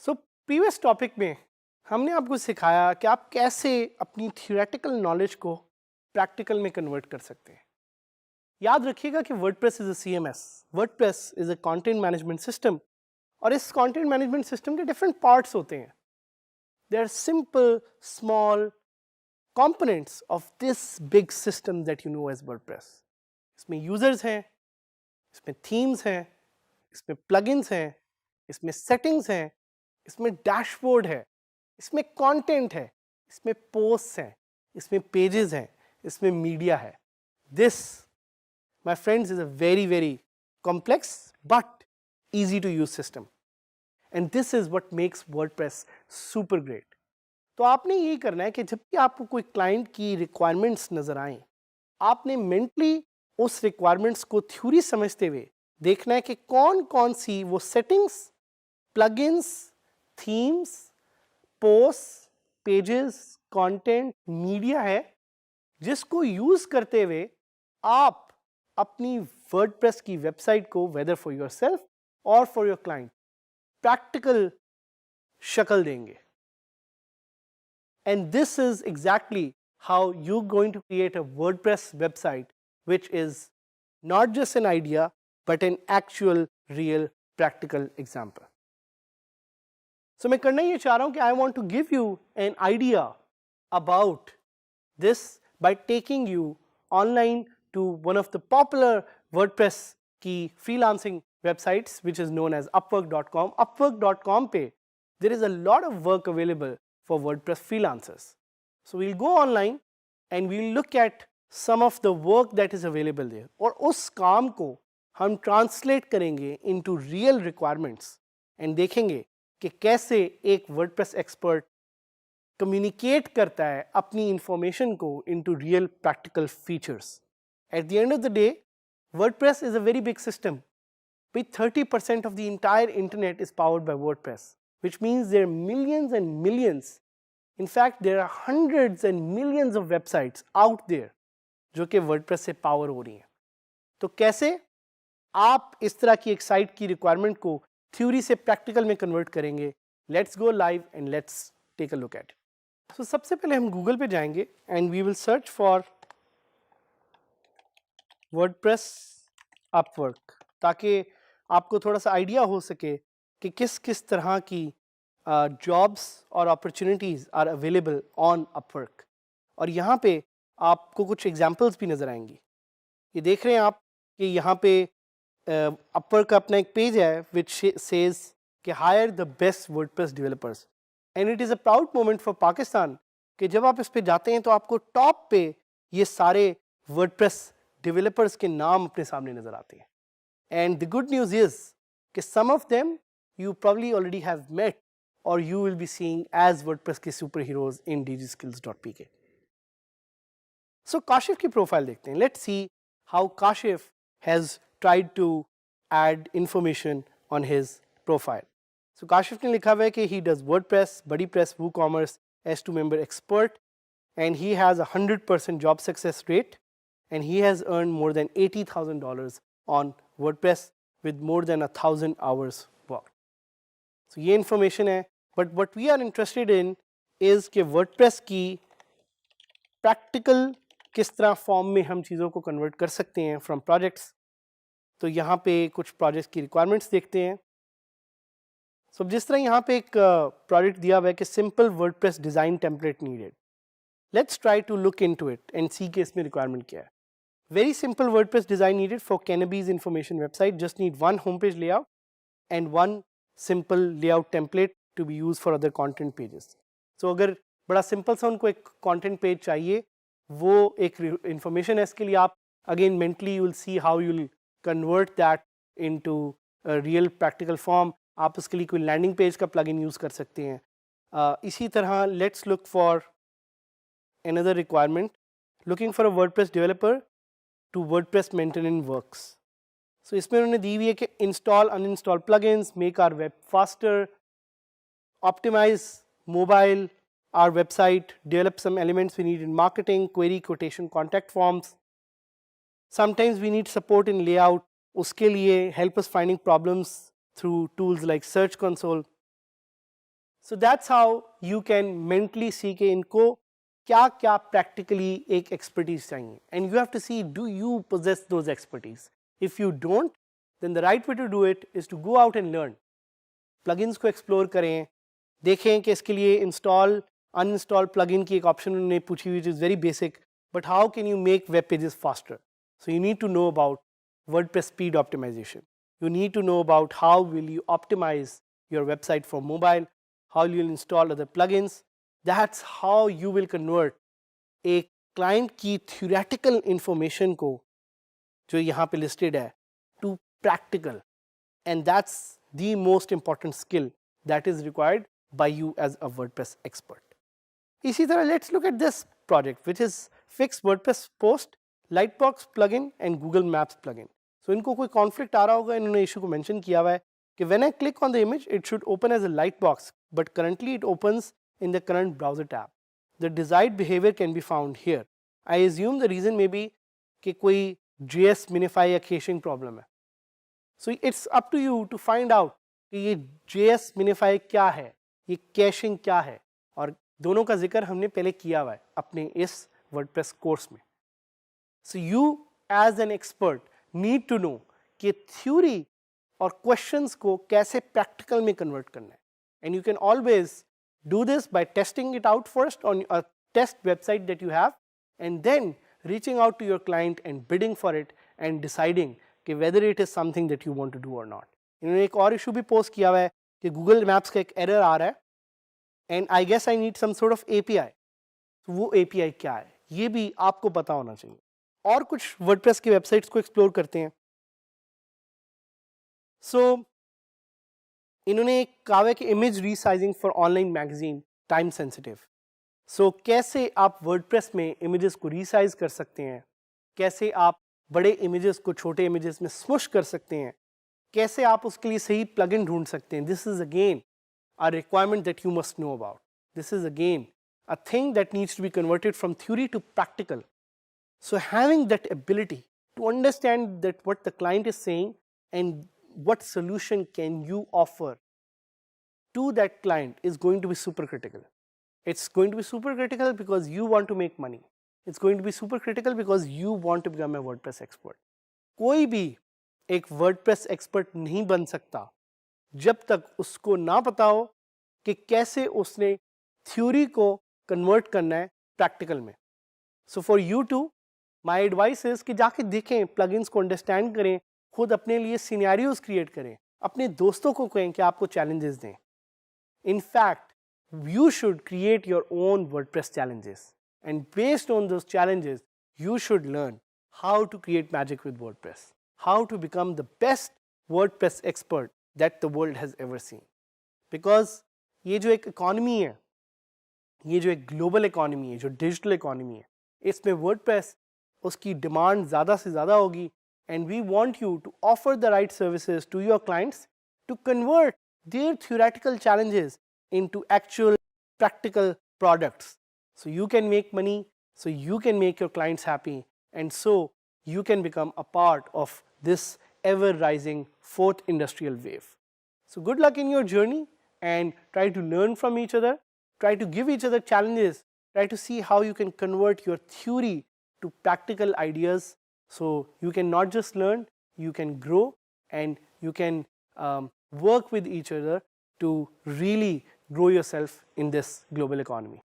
So previous topic में हमने आपको सिखाया कि आप कैसे अपनी थियोरेटिकल नॉलेज को प्रैक्टिकल में कन्वर्ट कर सकते हैं। याद रखिएगा कि WordPress is a CMS, WordPress is a content management system, और इस कंटेंट मैनेजमेंट सिस्टम के डिफरेंट पार्ट्स होते हैं। They are simple small components of this big system that you know as WordPress. इसमें यूजर्स हैं, इसमें थीम्स हैं, इसमें प्लगइन्स हैं, इसमें सेटिंग्स हैं, इसमें डैशबोर्ड है, इसमें कंटेंट है, इसमें पोस्ट्स हैं, इसमें पेजेस हैं, इसमें मीडिया है। This my friends is a very very complex but easy to use system, and this is what makes WordPress super great. तो आपने यही करना है कि जब भी आपको कोई क्लाइंट की रिक्वायरमेंट्स नजर आए, आपने मेंटली उस रिक्वायरमेंट्स को थ्योरी समझते हुए देखना है कि कौन कौन सी वो settings, plugins, themes, post, pages, content, media है जिसको यूज करते हुए आप अपनी वर्डप्रेस की वेबसाइट को वेदर फॉर योरसेल्फ और फॉर योर क्लाइंट प्रैक्टिकल शक्ल देंगे। And this is exactly how you're going to create a WordPress website which is not just an idea but an actual real practical example. So मैं करना ये चाह रहा हूँ कि I want to give you an idea about this by taking you online to one of the popular WordPress की freelancing websites which is known as Upwork.com. Upwork.com पे there is a lot of work available for WordPress freelancers. So we'll go online and we'll look at some of the work that is available there, और उस काम को हम translate करेंगे into real requirements and देखेंगे कि कैसे एक WordPress expert communicate करता है अपनी information को into real practical features. At the end of the day, WordPress is a very big system. With 30% of the entire internet is powered by WordPress, which means there are millions and millions, in fact there are hundreds and millions of websites out there जो कि WordPress से power हो रही हैं। तो कैसे आप इस तरह की एक साइट की रिक्वायरमेंट को थ्योरी से प्रैक्टिकल में कन्वर्ट करेंगे? Let's go live and let's take a look at it. तो सबसे पहले हम गूगल पे जाएंगे and we will search for WordPress Upwork, ताकि आपको थोड़ा सा आइडिया हो सके कि किस किस तरह की जॉब्स और opportunities are available on Upwork. और यहाँ पे आपको कुछ एग्जांपल्स भी नज़र आएंगी। ये देख रहे हैं आप कि यहाँ पे अपवर्क का अपना एक पेज है विच सेज कि hire the best WordPress developers, and it is a proud moment for Pakistan कि जब आप इस पे जाते हैं तो आपको टॉप पे ये सारे वर्डप्रेस डेवलपर्स के नाम अपने सामने नज़र आते हैं। And the good news is that some of them you probably already have met or you will be seeing as WordPress के superheroes in digiskills.pk. So Kashif की profile देखते हैं. Let's see how Kashif has tried to add information on his profile. So Kashif ने लिखा हुआ है कि he does WordPress, BuddyPress, WooCommerce, S2 member expert, and he has a 100% job success rate, and he has earned more than $80,000 on WordPress with more than 1,000 hours worked. So ये information है, but what we are interested in is कि WordPress की practical किस तरह form में हम चीज़ों को कन्वर्ट कर सकते हैं फ्रॉम प्रोजेक्ट्स। तो यहाँ पे कुछ प्रोजेक्ट्स की रिक्वायरमेंट्स देखते हैं। सो जिस तरह यहाँ पे एक प्रोजेक्ट दिया हुआ है कि simple WordPress design template needed, let's try to look into it and see के इसमें रिक्वायरमेंट क्या है। Very simple WordPress design needed for Kennebee's information website. Just need one homepage layout and one simple layout template to be used for other content pages. So अगर बड़ा simple सा उनको एक content page चाहिए, वो एक information है, इसके लिए आप again mentally you will see how you will convert that into a real practical form. आप उसके लिए कोई landing page का plugin use कर सकते हैं। इसी तरह let's look for another requirement. Looking for a WordPress developer to WordPress maintenance works. So इसमें उन्होंने दी हुई है कि install uninstall plugins, make our web faster, optimize mobile, our website, develop some elements we need in marketing, query, quotation, contact forms. Sometimes we need support in layout, उसके लिए help us finding problems through tools like Search Console. So that's how you can mentally see कि इनको क्या क्या practically एक expertise चाहिए, and you have to see do you possess those expertise. If you don't, then the right way to do it is to go out and learn. Plugins को explore करें, देखें कि इसके लिए install uninstall plugin की एक option उन्होंने पूछी हुई which is very basic, but how can you make web pages faster? So you need to know about WordPress speed optimization. You need to know about how will you optimize your website for mobile, how you will install other plugins. That's how you will convert a client की theoretical information को जो यहाँ पे listed है to practical, and that's the most important skill that is required by you as a WordPress expert. इसी तरह let's look at this project which is Fix WordPress Post, Lightbox plugin and Google Maps plugin. So इनको कोई conflict आ रहा होगा, इन्होंने issue को mention किया हुआ है कि when I click on the image it should open as a Lightbox, but currently it opens in the current browser tab. The desired behavior can be found here. I assume the reason may be कि कोई JS minify या caching problem है. So it's up to you to find out कि ये JS minify क्या है, ये caching क्या है, और दोनों का जिक्र हमने पहले किया हुआ है अपने इस WordPress कोर्स में. So you as an expert need to know कि theory और questions को कैसे practical में convert करना है, and you can always do this by testing it out first on a test website that you have, and then reaching out to your client and bidding for it and deciding कि whether it is something that you want to do or not. इन्होंने एक और issue भी post किया हुआ है कि Google Maps का एक error आ रहा है and I guess I need some sort of API. तो वो API क्या है ये भी आपको पता होना चाहिए. और कुछ WordPress की websites को explore करते हैं. So इन्होंने एक कहा है कि image resizing for online magazine time sensitive. So कैसे आप WordPress में images को resize कर सकते हैं, कैसे आप बड़े images को छोटे images में smush कर सकते हैं, कैसे आप उसके लिए सही plugin ढूंढ सकते हैं. This is again a requirement that you must know about. This is again a thing that needs to be converted from theory to practical. So having that ability to understand that what the client is saying and what solution can you offer to that client is going to be super critical. It's going to be super critical because you want to make money. It's going to be super critical because you want to become a WordPress expert. कोई भी एक WordPress expert नहीं बन सकता जब तक उसको ना पता हो कि कैसे उसने theory को convert करना है practical में. So for you too, my advice is कि जाके देखें, plugins को understand करें, खुद अपने लिए scenarios create करें, अपने दोस्तों को कहें कि आपको challenges दें. In fact, you should create your own WordPress challenges, and based on those challenges, you should learn how to create magic with WordPress, how to become the best WordPress expert that the world has ever seen. Because ये जो एक economy है, ये जो एक global economy है, जो digital economy है, इसमें WordPress उसकी demand ज़्यादा से ज़्यादा होगी, and we want you to offer the right services to your clients to convert their theoretical challenges into actual practical products. So you can make money, so you can make your clients happy, and so you can become a part of this ever rising fourth industrial wave. So good luck in your journey and try to learn from each other, try to give each other challenges, try to see how you can convert your theory to practical ideas, so you can not just learn, you can grow, and you can work with each other to really grow yourself in this global economy.